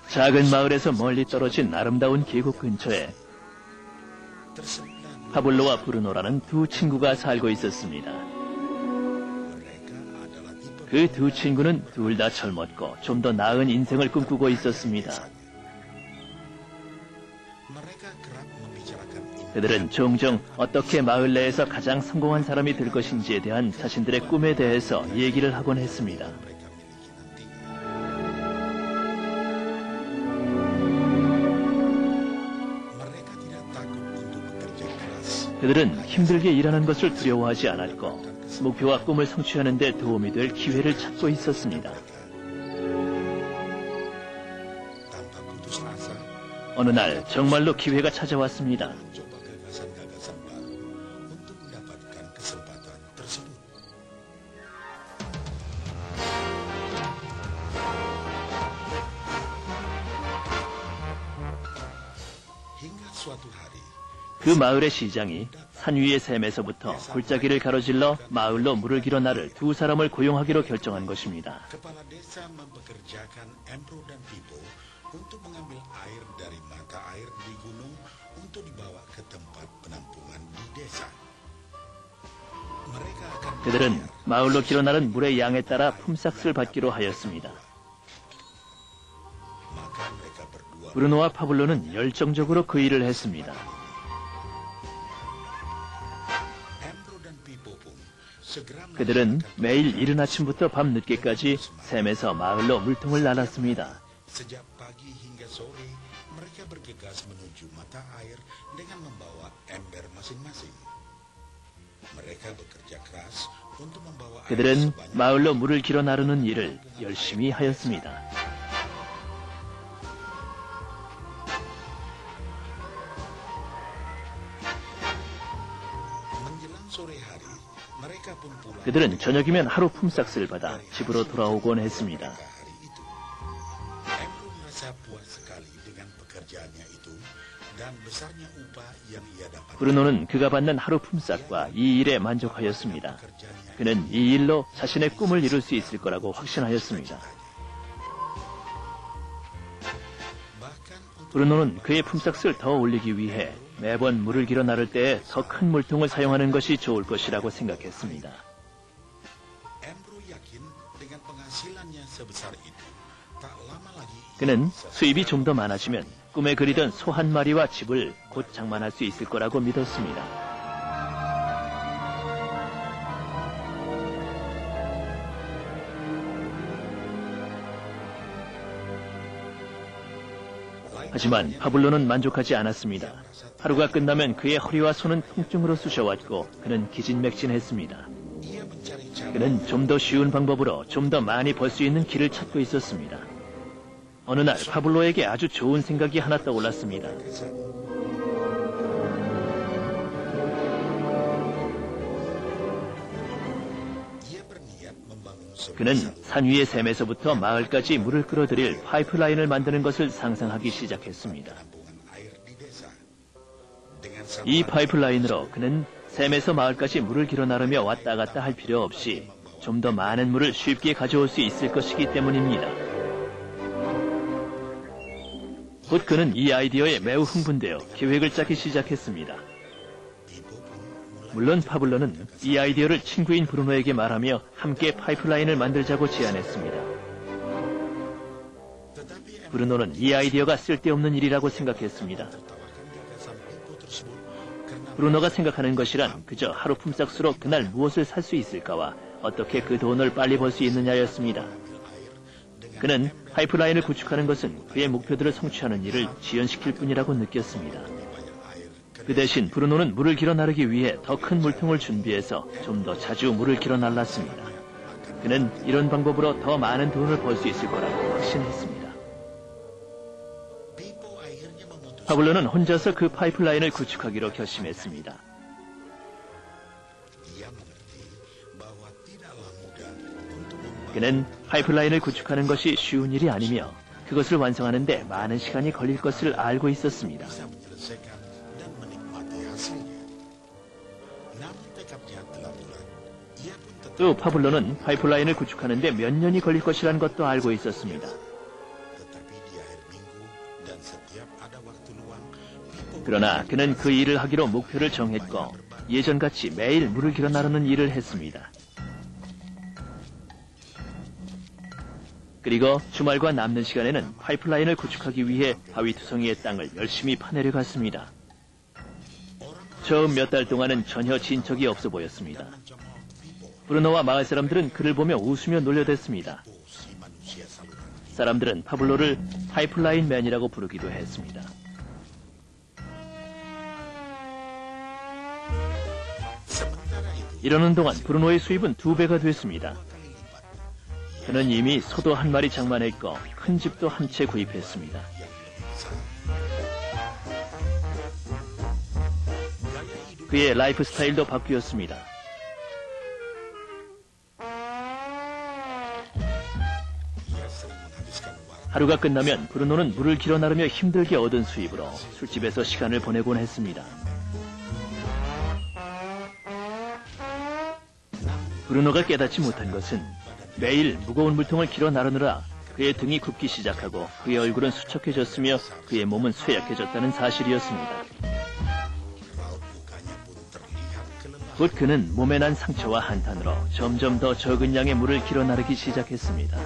작은 마을에서 멀리 떨어진 아름다운 계곡 근처에 파블로와 브루노라는 두 친구가 살고 있었습니다. 그 두 친구는 둘 다 젊었고 좀 더 나은 인생을 꿈꾸고 있었습니다. 그들은 종종 어떻게 마을 내에서 가장 성공한 사람이 될 것인지에 대한 자신들의 꿈에 대해서 얘기를 하곤 했습니다. 그들은 힘들게 일하는 것을 두려워하지 않았고 목표와 꿈을 성취하는 데 도움이 될 기회를 찾고 있었습니다. 어느 날 정말로 기회가 찾아왔습니다. 그 마을의 시장이 산 위의 샘에서부터 골짜기를 가로질러 마을로 물을 길어 나를 두 사람을 고용하기로 결정한 것입니다. 그들은 마을로 길어 나른 물의 양에 따라 품삯을 받기로 하였습니다. 브루노와 파블로는 열정적으로 그 일을 했습니다. 그들은 매일 이른 아침부터 밤 늦게까지 샘에서 마을로 물통을 날았습니다. 그들은 마을로 물을 길어 나르는 일을 열심히 하였습니다. 그들은 저녁이면 하루 품삯을 받아 집으로 돌아오곤 했습니다. 브루노는 그가 받는 하루 품삯과 이 일에 만족하였습니다. 그는 이 일로 자신의 꿈을 이룰 수 있을 거라고 확신하였습니다. 브루노는 그의 품삯을 더 올리기 위해 매번 물을 길어 나를 때에 더 큰 물통을 사용하는 것이 좋을 것이라고 생각했습니다. 그는 수입이 좀 더 많아지면 꿈에 그리던 소 한 마리와 집을 곧 장만할 수 있을 거라고 믿었습니다. 하지만 파블로는 만족하지 않았습니다. 하루가 끝나면 그의 허리와 손은 통증으로 쑤셔왔고 그는 기진맥진했습니다. 그는 좀 더 쉬운 방법으로 좀 더 많이 벌 수 있는 길을 찾고 있었습니다. 어느 날 파블로에게 아주 좋은 생각이 하나 떠올랐습니다. 그는 산 위의 샘에서부터 마을까지 물을 끌어들일 파이프라인을 만드는 것을 상상하기 시작했습니다. 이 파이프라인으로 그는 샘에서 마을까지 물을 길어 나르며 왔다 갔다 할 필요 없이 좀 더 많은 물을 쉽게 가져올 수 있을 것이기 때문입니다. 곧 그는 이 아이디어에 매우 흥분되어 계획을 짜기 시작했습니다. 물론 파블로는 이 아이디어를 친구인 브루노에게 말하며 함께 파이프라인을 만들자고 제안했습니다. 브루노는 이 아이디어가 쓸데없는 일이라고 생각했습니다. 브루노가 생각하는 것이란 그저 하루 품삯으로 그날 무엇을 살 수 있을까와 어떻게 그 돈을 빨리 벌 수 있느냐였습니다. 그는 파이프라인을 구축하는 것은 그의 목표들을 성취하는 일을 지연시킬 뿐이라고 느꼈습니다. 그 대신 브루노는 물을 길어 나르기 위해 더 큰 물통을 준비해서 좀 더 자주 물을 길어 날랐습니다. 그는 이런 방법으로 더 많은 돈을 벌 수 있을 거라고 확신했습니다. 파블로는 혼자서 그 파이프라인을 구축하기로 결심했습니다. 그는 파이프라인을 구축하는 것이 쉬운 일이 아니며 그것을 완성하는 데 많은 시간이 걸릴 것을 알고 있었습니다. 또 파블로는 파이프라인을 구축하는 데 몇 년이 걸릴 것이라는 것도 알고 있었습니다. 그러나 그는 그 일을 하기로 목표를 정했고 예전같이 매일 물을 길어 나르는 일을 했습니다. 그리고 주말과 남는 시간에는 파이프라인을 구축하기 위해 바위 투성이의 땅을 열심히 파내려 갔습니다. 처음 몇 달 동안은 전혀 진척이 없어 보였습니다. 브루노와 마을 사람들은 그를 보며 웃으며 놀려댔습니다. 사람들은 파블로를 파이프라인 맨이라고 부르기도 했습니다. 이러는 동안 브루노의 수입은 2배가 됐습니다. 그는 이미 소도 한 마리 장만했고 큰 집도 한 채 구입했습니다. 그의 라이프 스타일도 바뀌었습니다. 하루가 끝나면 브루노는 물을 길어 나르며 힘들게 얻은 수입으로 술집에서 시간을 보내곤 했습니다. 브루노가 깨닫지 못한 것은 매일 무거운 물통을 길어 나르느라 그의 등이 굽기 시작하고 그의 얼굴은 수척해졌으며 그의 몸은 쇠약해졌다는 사실이었습니다. 곧 그는 몸에 난 상처와 한탄으로 점점 더 적은 양의 물을 길어 나르기 시작했습니다.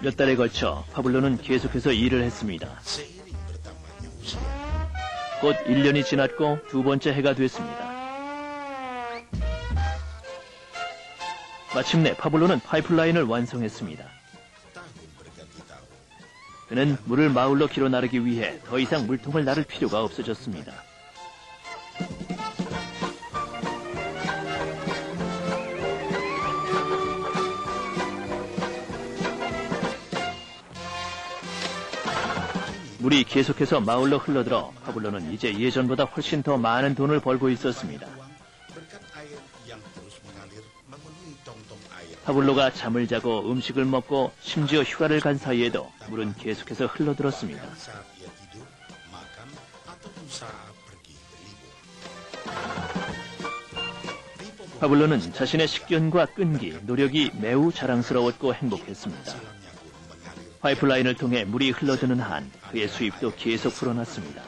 몇 달에 걸쳐 파블로는 계속해서 일을 했습니다. 곧 1년이 지났고 2번째 해가 됐습니다. 마침내 파블로는 파이프라인을 완성했습니다. 그는 물을 마을로 길어 나르기 위해 더 이상 물통을 나를 필요가 없어졌습니다. 물이 계속해서 마을로 흘러들어 파블로는 이제 예전보다 훨씬 더 많은 돈을 벌고 있었습니다. 파블로가 잠을 자고 음식을 먹고 심지어 휴가를 간 사이에도 물은 계속해서 흘러들었습니다. 파블로는 자신의 식견과 끈기, 노력이 매우 자랑스러웠고 행복했습니다. 파이프라인을 통해 물이 흘러드는 한 그의 수입도 계속 불어났습니다.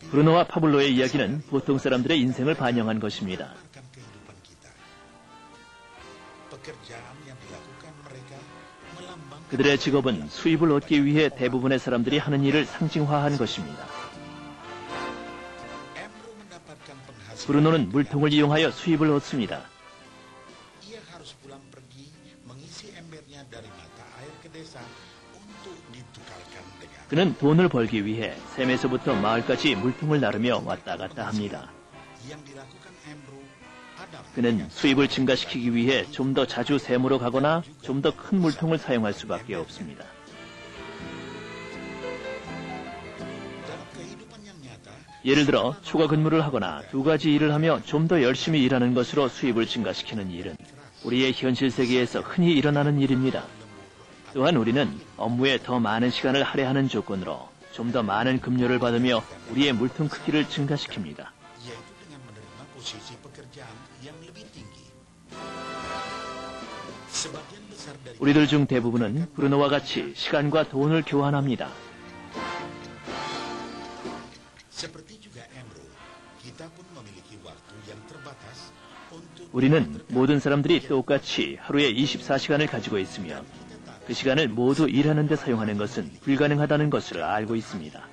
브루노와 파블로의 이야기는 보통 사람들의 인생을 반영한 것입니다. 그들의 직업은 수입을 얻기 위해 대부분의 사람들이 하는 일을 상징화한 것입니다. 브루노는 물통을 이용하여 수입을 얻습니다. 그는 돈을 벌기 위해 샘에서부터 마을까지 물통을 나르며 왔다 갔다 합니다. 그는 수입을 증가시키기 위해 좀 더 자주 샘으로 가거나 좀 더 큰 물통을 사용할 수밖에 없습니다. 예를 들어 초과 근무를 하거나 2가지 일을 하며 좀 더 열심히 일하는 것으로 수입을 증가시키는 일은 우리의 현실 세계에서 흔히 일어나는 일입니다. 또한 우리는 업무에 더 많은 시간을 할애하는 조건으로 좀 더 많은 급료를 받으며 우리의 물통 크기를 증가시킵니다. 우리들 중 대부분은 브루노와 같이 시간과 돈을 교환합니다. 우리는 모든 사람들이 똑같이 하루에 24시간을 가지고 있으며 그 시간을 모두 일하는 데 사용하는 것은 불가능하다는 것을 알고 있습니다.